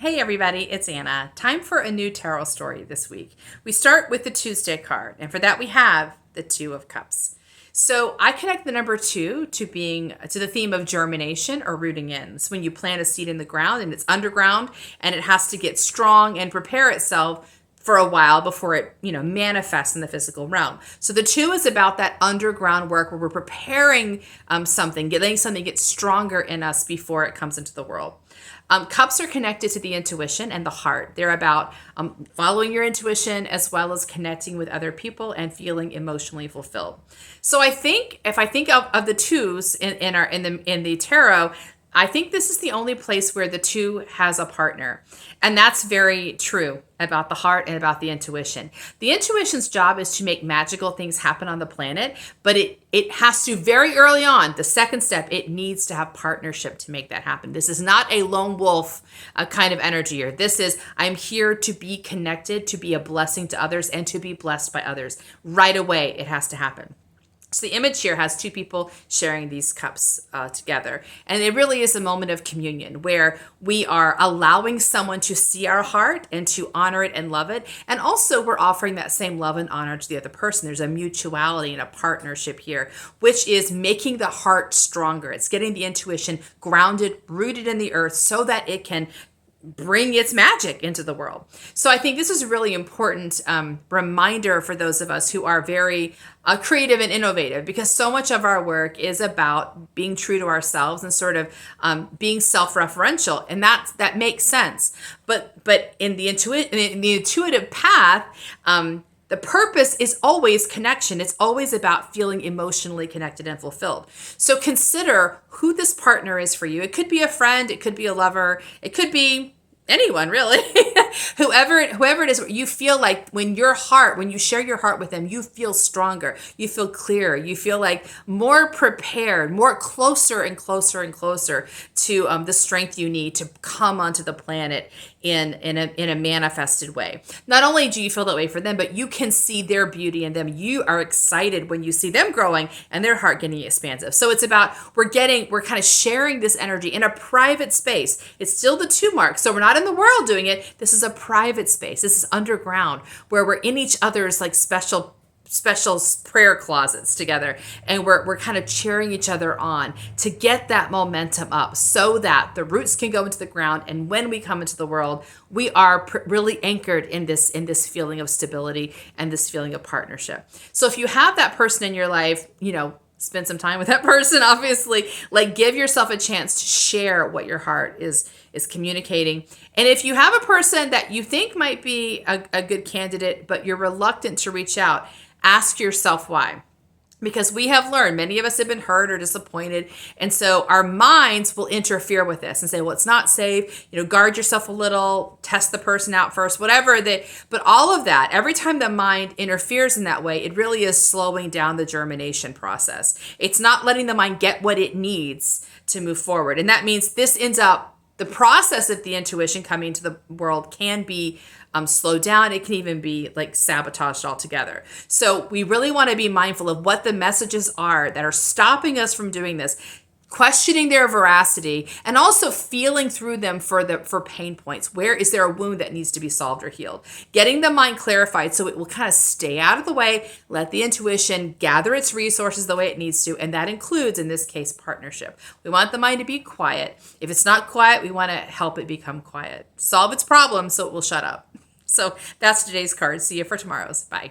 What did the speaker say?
Hey everybody, it's Anna. Time for a new tarot story this week. We start with the Tuesday card, and for that we have the Two of Cups. So I connect the number two to being to the theme of germination or rooting in. It's when you plant a seed in the ground and it's underground and it has to get strong and prepare itself for a while before it, manifests in the physical realm. So the two is about that underground work where we're preparing something, letting something get stronger in us before it comes into the world. Cups are connected to the intuition and the heart. They're about following your intuition as well as connecting with other people and feeling emotionally fulfilled. So I think if I think of the twos in the tarot, I think this is the only place where the two has a partner. And that's very true about the heart and about the intuition. The intuition's job is to make magical things happen on the planet, but it has to very early on, the second step, it needs to have partnership to make that happen. This is not a lone wolf kind of energy here. This is, I'm here to be connected, to be a blessing to others, and to be blessed by others. Right away, it has to happen. So the image here has two people sharing these cups together. And it really is a moment of communion where we are allowing someone to see our heart and to honor it and love it. And also we're offering that same love and honor to the other person. There's a mutuality and a partnership here, which is making the heart stronger. It's getting the intuition grounded, rooted in the earth so that it can bring its magic into the world. So I think this is a really important reminder for those of us who are very creative and innovative, because so much of our work is about being true to ourselves and sort of being self-referential, and that makes sense. But in the intuitive path, the purpose is always connection. It's always about feeling emotionally connected and fulfilled. So consider who this partner is for you. It could be a friend, it could be a lover, it could be anyone really. whoever it is, you feel like when you share your heart with them, you feel stronger, you feel clearer, you feel like more prepared, more closer and closer and closer to the strength you need to come onto the planet in a manifested way. Not only do you feel that way for them, but you can see their beauty in them. You are excited when you see them growing and their heart getting expansive. So it's about we're kind of sharing this energy in a private space. It's still the two mark. So we're not in the world doing it. This is a private space. This is underground where we're in each other's like special prayer closets together, and we're kind of cheering each other on to get that momentum up so that the roots can go into the ground, and when we come into the world we are really anchored in this feeling of stability and this feeling of partnership. So if you have that person in your life, spend some time with that person, obviously, like give yourself a chance to share what your heart is communicating. And if you have a person that you think might be a good candidate but you're reluctant to reach out, ask yourself why. Because we have learned, many of us have been hurt or disappointed. And so our minds will interfere with this and say, well, it's not safe. Guard yourself a little, test the person out first, but all of that, every time the mind interferes in that way, it really is slowing down the germination process. It's not letting the mind get what it needs to move forward. And that means the process of the intuition coming into the world can be slowed down. It can even be like sabotaged altogether. So we really want to be mindful of what the messages are that are stopping us from doing this, questioning their veracity, and also feeling through them for pain points. Where is there a wound that needs to be solved or healed? Getting the mind clarified so it will kind of stay out of the way, let the intuition gather its resources the way it needs to, and that includes, in this case, partnership. We want the mind to be quiet. If it's not quiet, we want to help it become quiet. Solve its problems so it will shut up. So that's today's card. See you for tomorrow's. Bye.